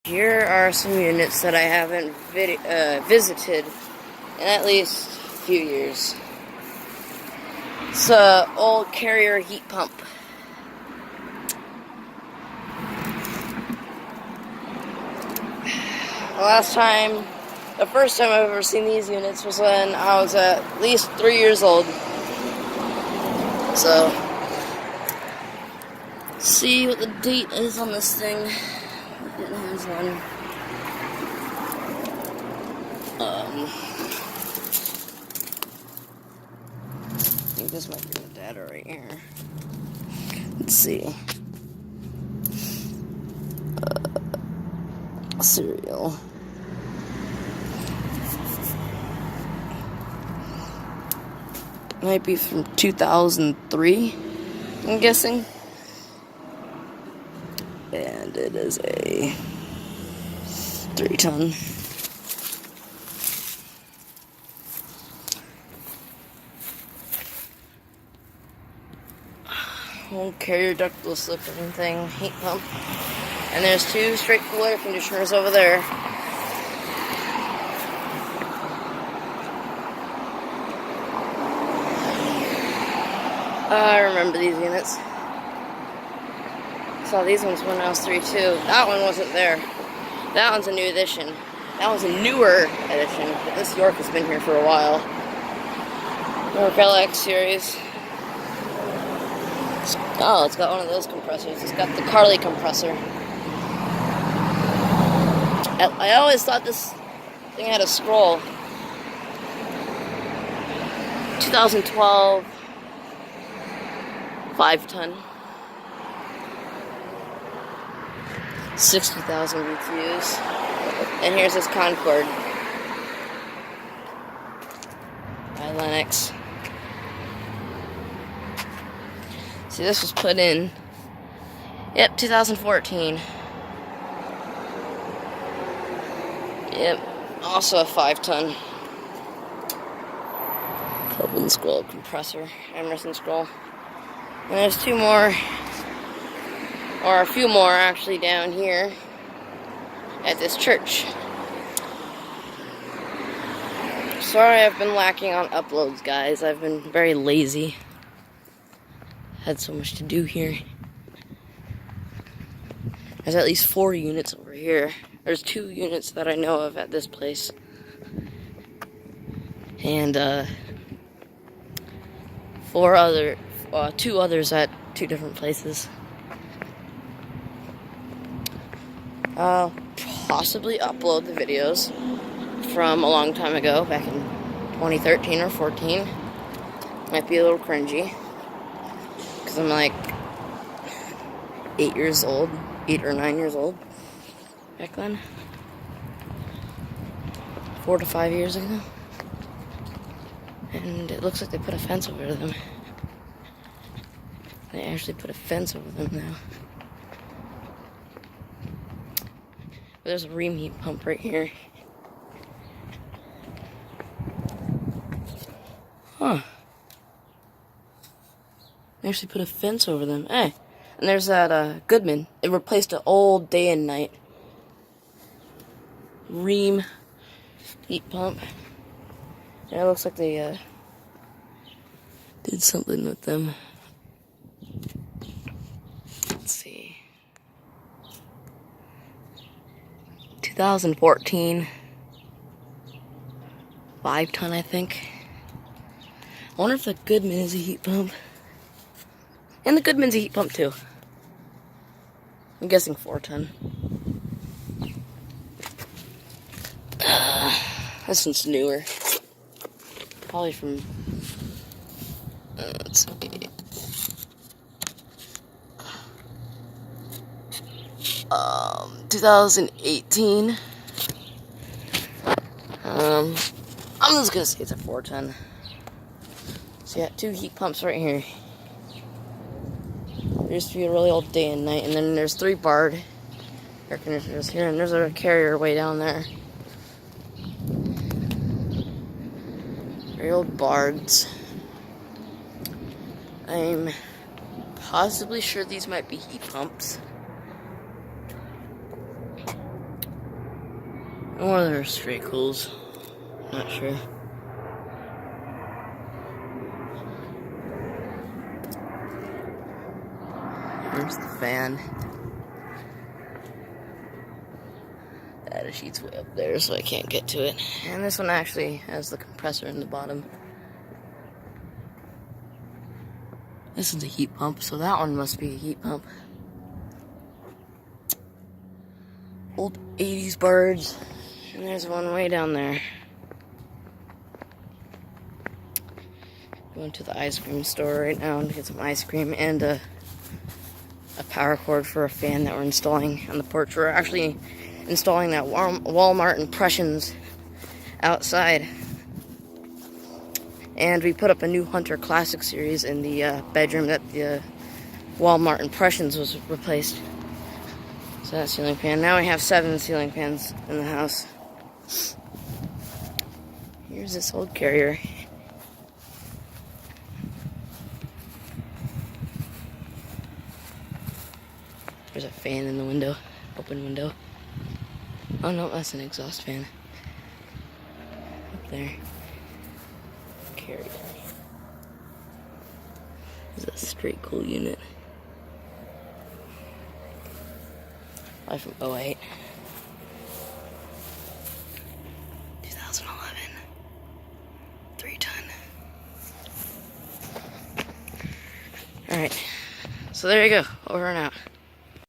Here are some units that I haven't visited in at least a few years. It's an old Carrier heat pump. The first time I've ever seen these units was when I was at least 3 years old. So, see what the date is on this thing. It has one. I think this might be the data right here. Let's see. Serial. Might be from 2003, I'm guessing. And it is a 3-ton. Old Carrier ductless looking thing, heat pump. And there's 2 straight cool air conditioners over there. I remember these units. Saw these ones when I was 3 too. That one wasn't there. That one's a new edition. That one's a newer edition. But this York has been here for a while. York LX series. Oh, it's got one of those compressors. It's got the Carli compressor. I always thought this thing had a scroll. 2012. 5-ton. 60,000 BTUs. And here's this Concorde by Lennox. See, this was put in, 2014. Yep, also a 5-ton. Copeland scroll compressor, Emerson scroll. And there's 2 more, or a few more actually, down here at this church. Sorry I've been lacking on uploads, guys. I've been very lazy. Had so much to do here. There's at least 4 units over here. There's 2 units that I know of at this place. And 2 others at 2 different places. I'll possibly upload the videos from a long time ago, back in 2013 or 14. Might be a little cringy, because I'm like 8 or 9 years old back then. 4 to 5 years ago. And it looks like they put a fence over them. They actually put a fence over them now. But there's a Rheem heat pump right here. Huh. They actually put a fence over them. Hey. And there's that Goodman. It replaced an old day and night Rheem heat pump. And it looks like they did something with them. Let's see. 2014. 5-ton, I think. I wonder if the Goodman is a heat pump. And the Goodman's a heat pump too. I'm guessing 4-ton. This one's newer. Probably from, let's see. 2018. I'm just gonna say it's a 4-ton. So yeah, 2 heat pumps right here. There used to be a really old day and night, and then there's 3 Bard air conditioners here, and there's a Carrier way down there. Very old Bards. I'm possibly sure these might be heat pumps. Or they're straight cools. Not sure. Here's the fan. The data sheet's way up there, so I can't get to it. And this one actually has the compressor in the bottom. This is a heat pump, so that one must be a heat pump. Old 80s birds. And there's one way down there. Going to the ice cream store right now to get some ice cream and a power cord for a fan that we're installing on the porch. We're actually installing that Walmart Impressions outside. And we put up a new Hunter Classic series in the bedroom that the Walmart Impressions was replaced. So that ceiling fan. Now we have 7 ceiling fans in the house. Here's this old carrier. There's a fan in the window, open window. Oh no, that's an exhaust fan. Up there. Carrier. This is a straight cool unit. Life from 08. 2011. 3-ton. Alright. So there you go. Over and out.